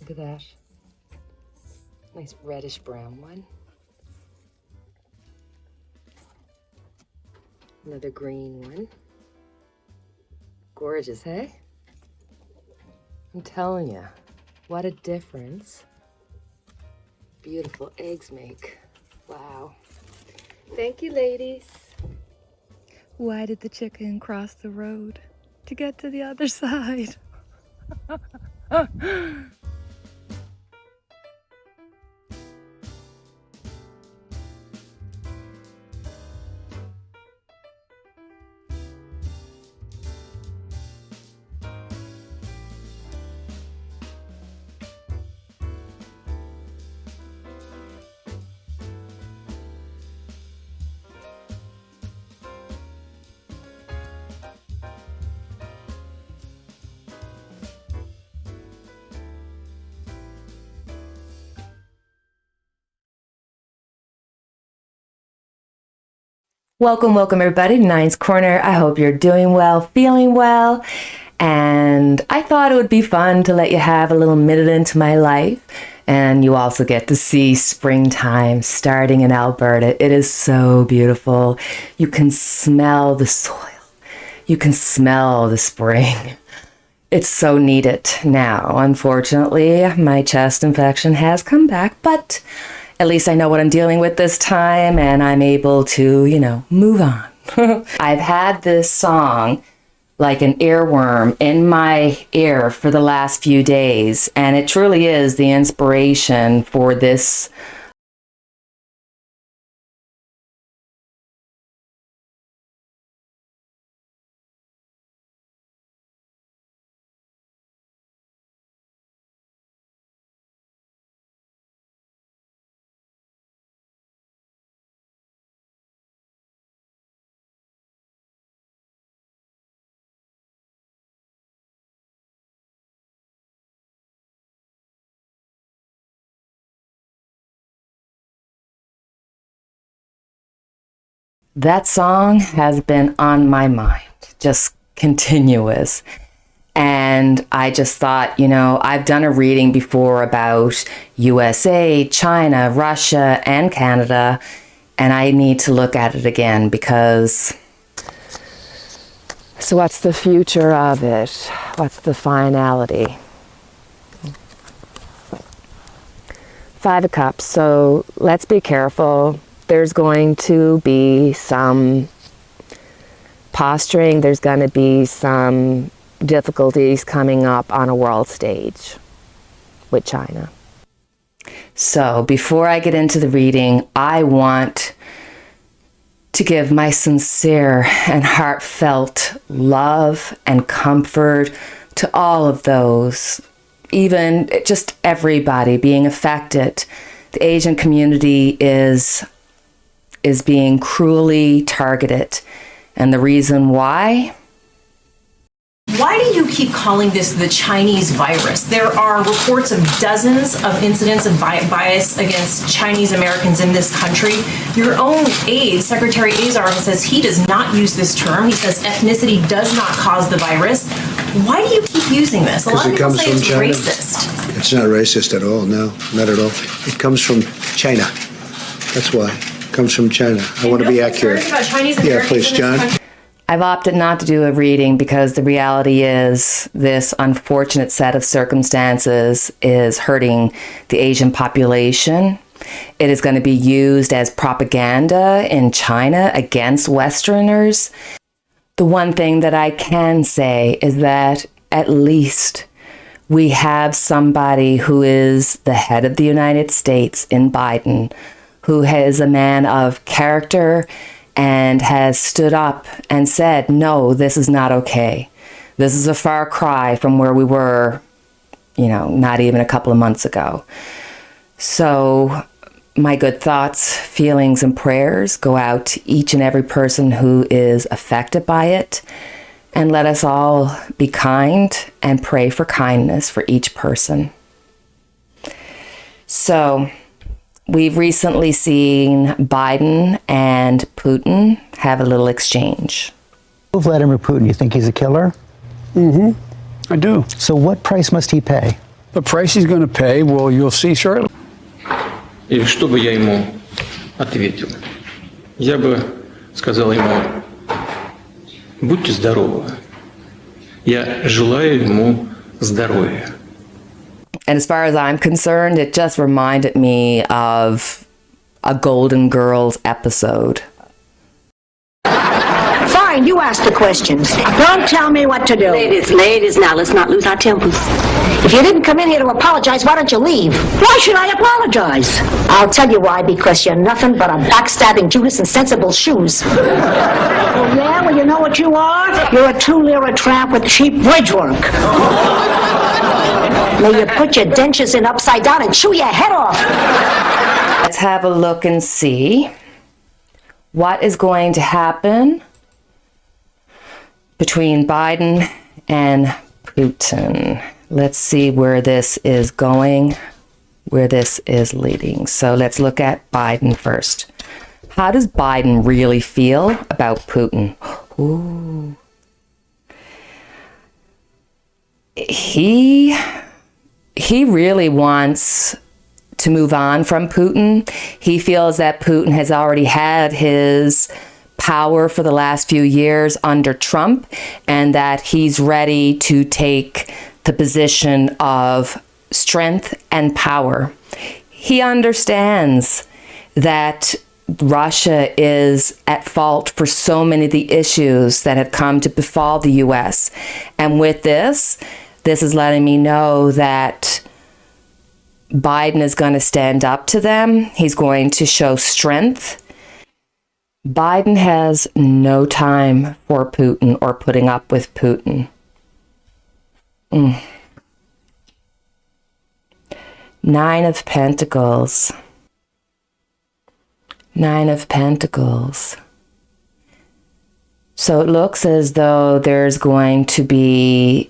Look at that. Nice reddish brown one. Another green one. Gorgeous, hey? I'm telling you, what a difference beautiful eggs make. Wow. Thank you, ladies. Why did the chicken cross the road to get to the other side? Welcome everybody to Nine's Corner. I hope you're doing well, feeling well, and I thought it would be fun to let you have a little minute into my life, and you also get to see springtime starting in Alberta. It is so beautiful. You can smell the soil. You can smell the spring. It's so needed now. Unfortunately, my chest infection has come back, but at least I know what I'm dealing with this time, and I'm able to, move on. I've had this song like an earworm in my ear for the last few days, and it truly is the inspiration for this. That song has been on my mind, just continuous. And I just thought, I've done a reading before about USA, China, Russia, and Canada, and I need to look at it again because... So what's the future of it? What's the finality? Five of Cups, so let's be careful. There's going to be some posturing, there's going to be some difficulties coming up on a world stage with China. So before I get into the reading, I want to give my sincere and heartfelt love and comfort to all of those, even just everybody being affected. The Asian community is being cruelly targeted. And the reason why? Why do you keep calling this the Chinese virus? There are reports of dozens of incidents of bias against Chinese Americans in this country. Your own aide, Secretary Azar, says he does not use this term. He says ethnicity does not cause the virus. Why do you keep using this? A lot of people say it's racist. It's not racist at all. No, not at all. It comes from China. That's why. It comes from China. I want to be accurate. Yeah, please, John. I've opted not to do a reading because the reality is this unfortunate set of circumstances is hurting the Asian population. It is going to be used as propaganda in China against Westerners. The one thing that I can say is that at least we have somebody who is the head of the United States in Biden, who is a man of character and has stood up and said, no, this is not okay. This is a far cry from where we were, not even a couple of months ago. So my good thoughts, feelings, and prayers go out to each and every person who is affected by it. And let us all be kind and pray for kindness for each person. So we've recently seen Biden and Putin have a little exchange. Vladimir Putin, you think he's a killer? I do. So what price must he pay? The price he's going to pay, well, you'll see shortly. И что бы я ему ответил? Я бы сказал ему: будьте здоровы. Я желаю ему здоровья. And as far as I'm concerned, it just reminded me of a Golden Girls episode. Fine, you ask the questions. Don't tell me what to do. Ladies, now let's not lose our tempers. If you didn't come in here to apologize, why don't you leave? Why should I apologize? I'll tell you why, because you're nothing but a backstabbing Judas in sensible shoes. Oh, yeah? Well, you know what you are? You're a 2-lira tramp with cheap bridge work. May you put your dentures in upside down and chew your head off. Let's have a look and see what is going to happen between Biden and Putin. Let's see where this is going, where this is leading. So let's look at Biden first. How does Biden really feel about Putin? Ooh. He really wants to move on from Putin. He feels that Putin has already had his power for the last few years under Trump, and that he's ready to take the position of strength and power. He understands that Russia is at fault for so many of the issues that have come to befall the U.S. And with this is letting me know that Biden is going to stand up to them. He's going to show strength. Biden has no time for Putin or putting up with Putin. Nine of Pentacles. Nine of Pentacles. So it looks as though there's going to be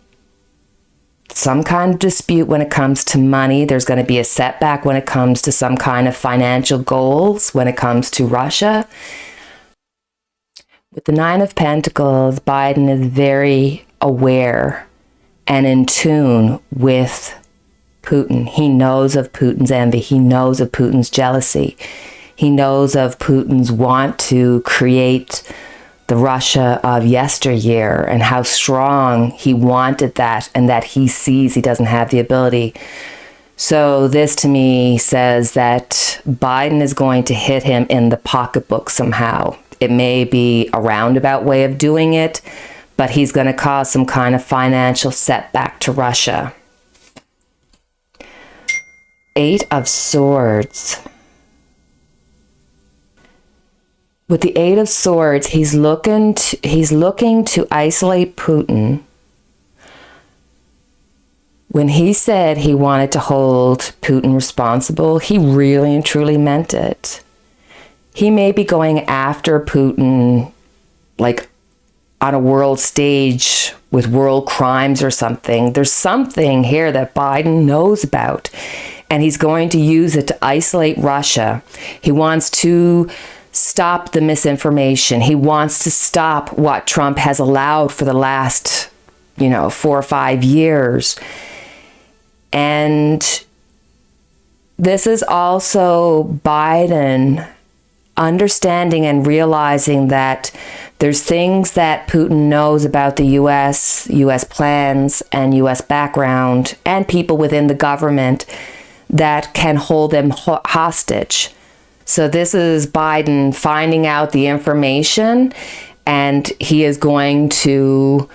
some kind of dispute when it comes to money. There's going to be a setback when it comes to some kind of financial goals when it comes to Russia. With the Nine of Pentacles, Biden is very aware and in tune with Putin. He knows of Putin's envy. He knows of Putin's jealousy. He knows of Putin's want to create the Russia of yesteryear and how strong he wanted that, and that he sees he doesn't have the ability. So this to me says that Biden is going to hit him in the pocketbook somehow. It may be a roundabout way of doing it, but he's going to cause some kind of financial setback to Russia. Eight of Swords. With the Eight of Swords, he's looking to isolate Putin. When he said he wanted to hold Putin responsible, he really and truly meant it. He may be going after Putin like on a world stage with world crimes or something. There's something here that Biden knows about, and he's going to use it to isolate Russia. He wants to stop the misinformation. He wants to stop what Trump has allowed for the last, 4 or 5 years. And this is also Biden understanding and realizing that there's things that Putin knows about the U.S., U.S. plans and U.S. background and people within the government that can hold them hostage. So this is Biden finding out the information, and he is going to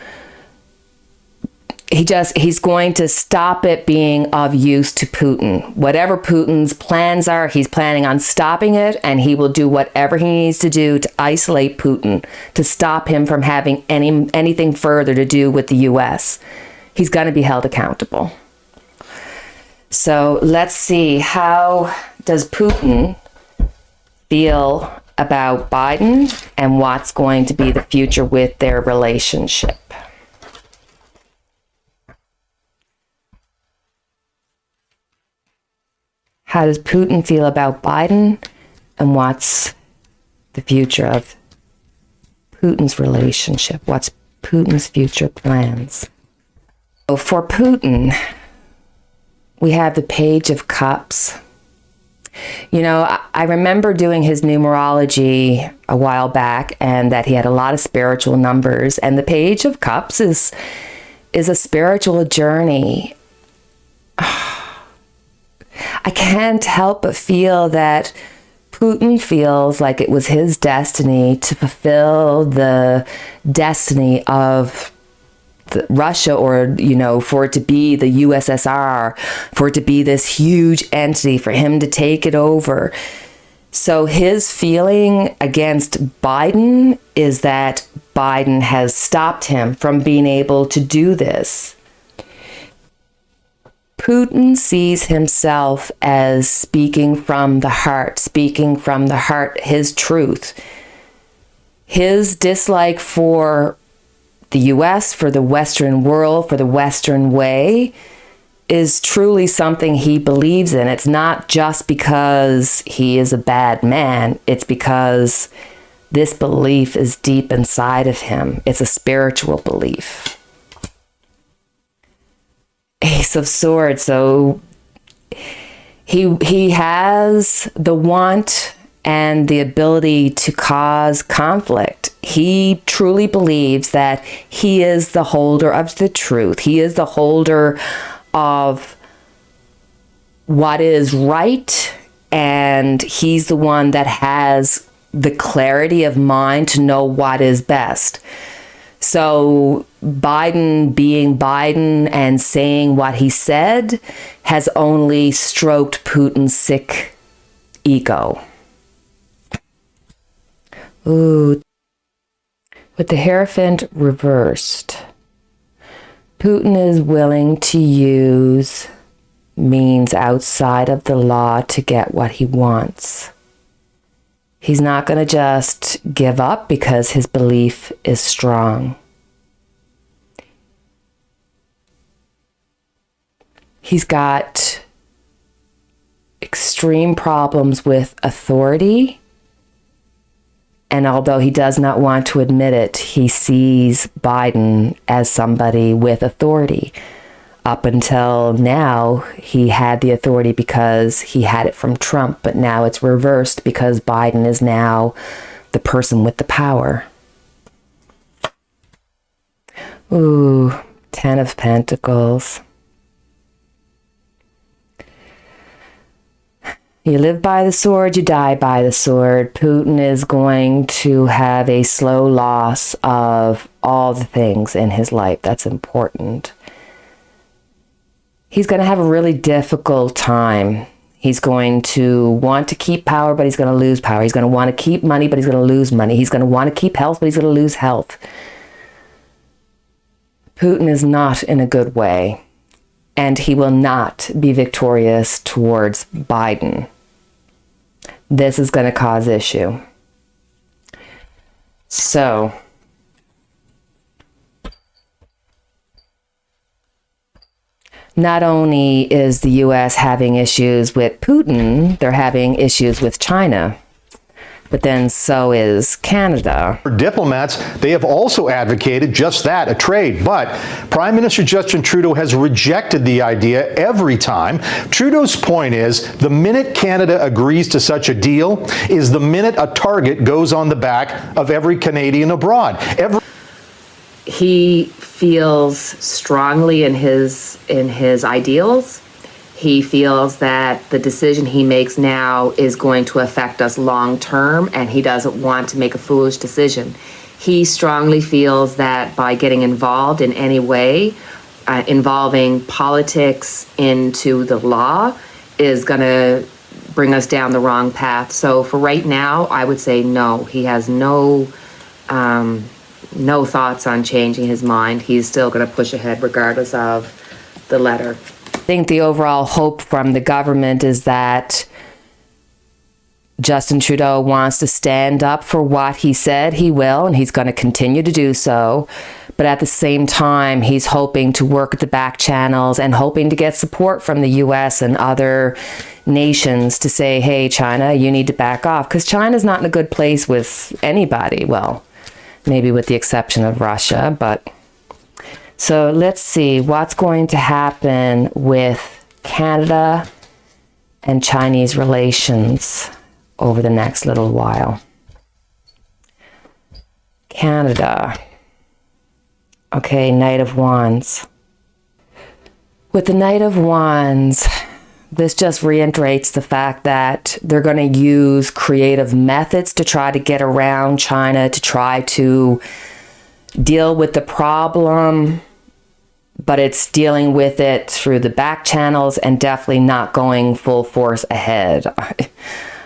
he's going to stop it being of use to Putin. Whatever Putin's plans are, he's planning on stopping it, and he will do whatever he needs to do to isolate Putin, to stop him from having anything further to do with the U.S. He's going to be held accountable. So let's see, how does Putin feel about Biden and what's going to be the future with their relationship? How does Putin feel about Biden, and what's the future of Putin's relationship? What's Putin's future plans? So for Putin, we have the Page of Cups. You know, I remember doing his numerology a while back, and that he had a lot of spiritual numbers. And the Page of Cups is a spiritual journey. I can't help but feel that Putin feels like it was his destiny to fulfill the destiny of Russia, or, you know, for it to be the USSR, for it to be this huge entity, for him to take it over. So his feeling against Biden is that Biden has stopped him from being able to do this. Putin sees himself as speaking from the heart, his truth. His dislike for the US, for the Western world, for the Western way, is truly something he believes in. It's not just because he is a bad man. It's because this belief is deep inside of him. It's a spiritual belief. Ace of Swords. So he has the want and the ability to cause conflict. He truly believes that he is the holder of the truth. He is the holder of what is right, and he's the one that has the clarity of mind to know what is best. So Biden being Biden and saying what he said has only stroked Putin's sick ego. Ooh. With the Hierophant reversed, Putin is willing to use means outside of the law to get what he wants. He's not going to just give up because his belief is strong. He's got extreme problems with authority. And although he does not want to admit it, he sees Biden as somebody with authority. Up until now, he had the authority because he had it from Trump, but now it's reversed because Biden is now the person with the power. Ooh, 10 of Pentacles. You live by the sword, you die by the sword. Putin is going to have a slow loss of all the things in his life that's important. He's going to have a really difficult time. He's going to want to keep power, but he's going to lose power. He's going to want to keep money, but he's going to lose money. He's going to want to keep health, but he's going to lose health. Putin is not in a good way, and he will not be victorious towards Biden. This is going to cause issue. So, not only is the U.S. having issues with Putin, they're having issues with China. But then so is Canada. For diplomats, they have also advocated just that, a trade. But Prime Minister Justin Trudeau has rejected the idea every time. Trudeau's point is the minute Canada agrees to such a deal is the minute a target goes on the back of every Canadian abroad. He feels strongly in his ideals. He feels that the decision he makes now is going to affect us long term, and he doesn't want to make a foolish decision. He strongly feels that by getting involved in any way, involving politics into the law, is going to bring us down the wrong path. So for right now, I would say no. He has no thoughts on changing his mind. He's still going to push ahead regardless of the letter. I think the overall hope from the government is that Justin Trudeau wants to stand up for what he said he will, and he's going to continue to do so. But at the same time, he's hoping to work at the back channels and hoping to get support from the U.S. and other nations to say, hey, China, you need to back off. Because China's not in a good place with anybody. Well, maybe with the exception of Russia, but... So let's see what's going to happen with Canada and Chinese relations over the next little while. Canada. Okay, Knight of Wands. With the Knight of Wands, this just reiterates the fact that they're going to use creative methods to try to get around China, to try to deal with the problem, but it's dealing with it through the back channels and definitely not going full force ahead.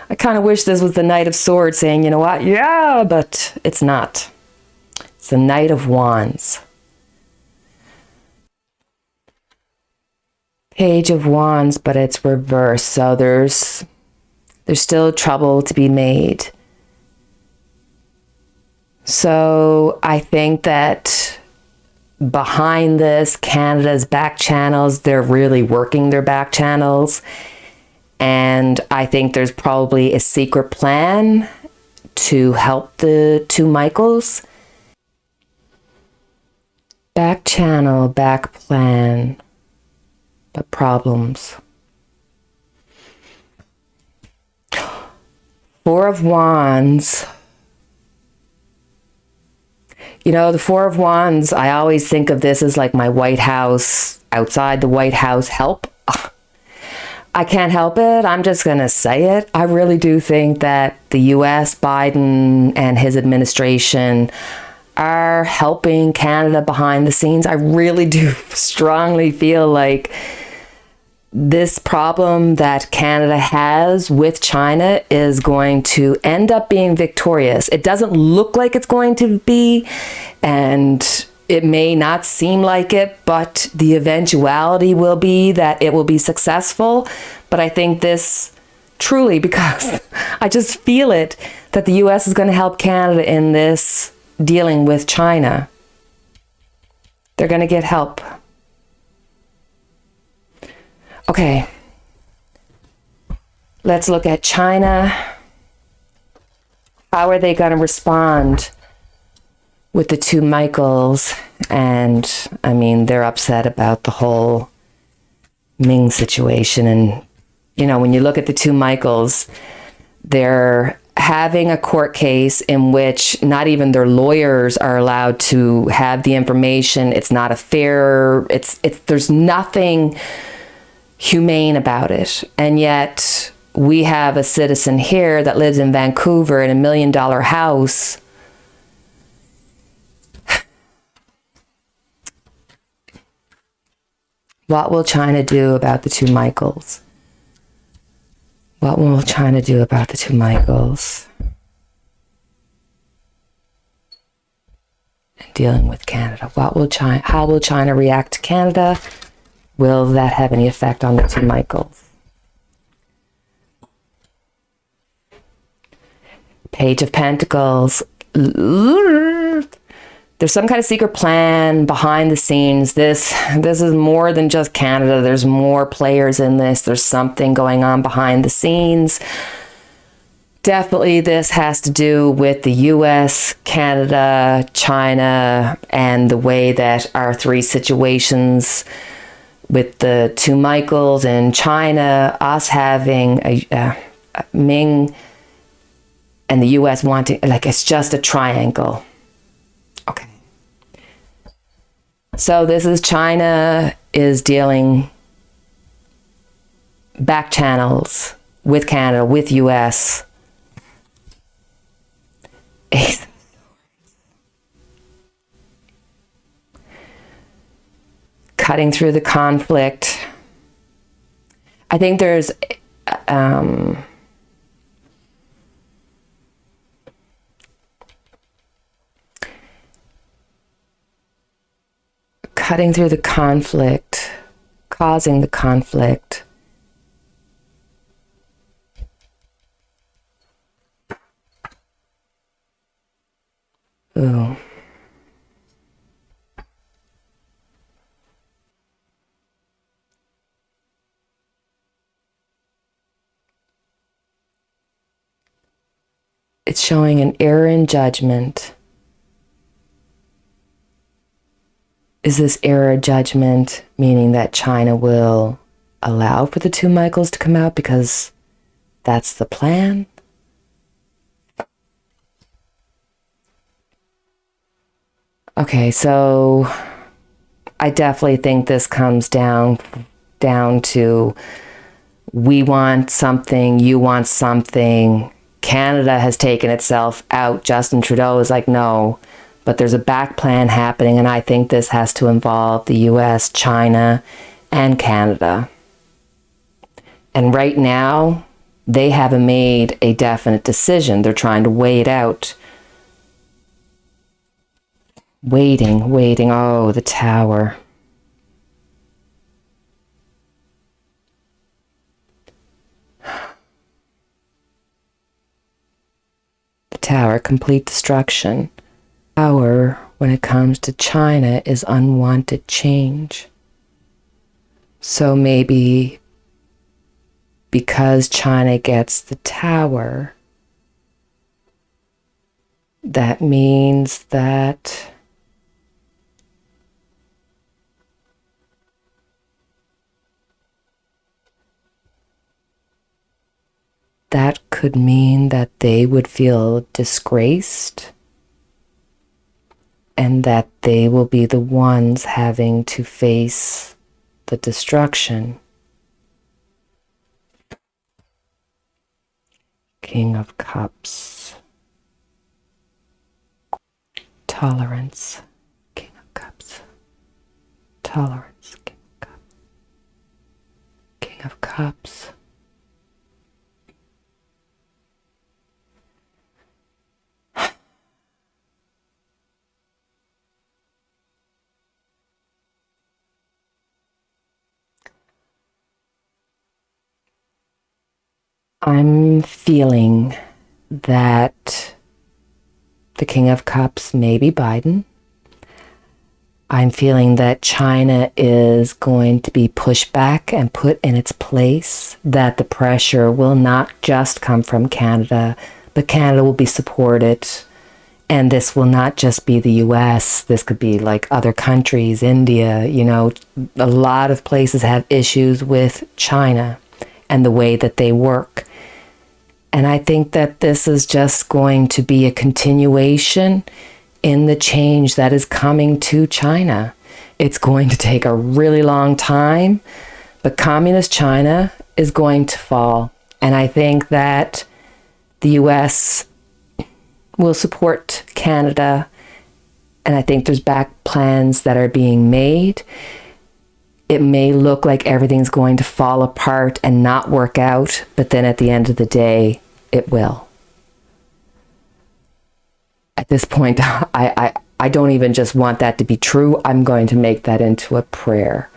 I kind of wish this was the Knight of Swords saying, you know what, yeah, but it's not. It's the Knight of Wands. Page of Wands, but it's reversed, so there's still trouble to be made. So I think that behind this, Canada's back channels, they're really working their back channels. And I think there's probably a secret plan to help the two Michaels. Back channel, back plan, but problems. Four of Wands. You know, the Four of Wands, I always think of this as like my White House, outside the White House help. I can't help it. I'm just going to say it. I really do think that the US, Biden and his administration are helping Canada behind the scenes. I really do strongly feel like this problem that Canada has with China is going to end up being victorious. It doesn't look like it's going to be, and it may not seem like it, but the eventuality will be that it will be successful. But I think this truly, because I just feel it, that the US is going to help Canada in this dealing with China. They're going to get help. Okay, let's look at China. How are they going to respond with the two Michaels? And I mean, they're upset about the whole Ming situation. And, you know, when you look at the two Michaels, they're having a court case in which not even their lawyers are allowed to have the information. It's not a fair, there's nothing humane about it. And yet we have a citizen here that lives in Vancouver in $1 million house. What will China do about the two Michaels? What will China do about the two Michaels? And dealing with Canada. How will China react to Canada? Will that have any effect on the two Michaels? Page of Pentacles. There's some kind of secret plan behind the scenes. This is more than just Canada. There's more players in this. There's something going on behind the scenes. Definitely this has to do with the US, Canada, China, and the way that our three situations with the two Michaels in China, us having a Ming and the US wanting, like, it's just a triangle. Okay. So this is China is dealing back channels with Canada, with US. Cutting through the conflict. I think there's cutting through the conflict, causing the conflict. Ooh. It's showing an error in judgment. Is this error judgment meaning that China will allow for the two Michaels to come out because that's the plan? Okay, so I definitely think this comes down to we want something, you want something. Canada has taken itself out. Justin Trudeau is like, no, but there's a back plan happening, and I think this has to involve the US, China, and Canada. And right now, they haven't made a definite decision. They're trying to weigh it out. Waiting. Oh, the tower. The tower, complete destruction. Power, when it comes to China, is unwanted change. So maybe because China gets the tower, that means that could mean that they would feel disgraced and that they will be the ones having to face the destruction. King of Cups. Tolerance. King of Cups. Tolerance. King of Cups. King of Cups. I'm feeling that the King of Cups may be Biden. I'm feeling that China is going to be pushed back and put in its place, that the pressure will not just come from Canada, but Canada will be supported. And this will not just be the US, this could be like other countries, India, you know, a lot of places have issues with China and the way that they work. And I think that this is just going to be a continuation in the change that is coming to China. It's going to take a really long time, but communist China is going to fall. And I think that the US will support Canada. And I think there's back plans that are being made. It may look like everything's going to fall apart and not work out, but then at the end of the day, it will. At this point, I don't even just want that to be true. I'm going to make that into a prayer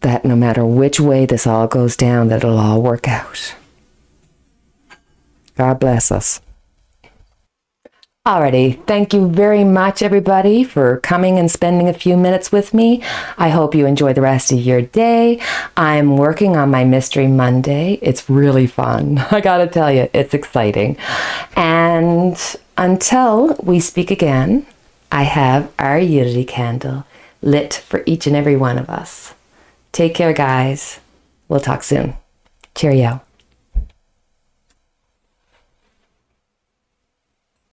that no matter which way this all goes down, that it'll all work out. God bless us. Alrighty, thank you very much, everybody, for coming and spending a few minutes with me. I hope you enjoy the rest of your day. I'm working on my Mystery Monday. It's really fun. I gotta tell you, it's exciting. And until we speak again, I have our Unity candle lit for each and every one of us. Take care, guys. We'll talk soon. Cheerio.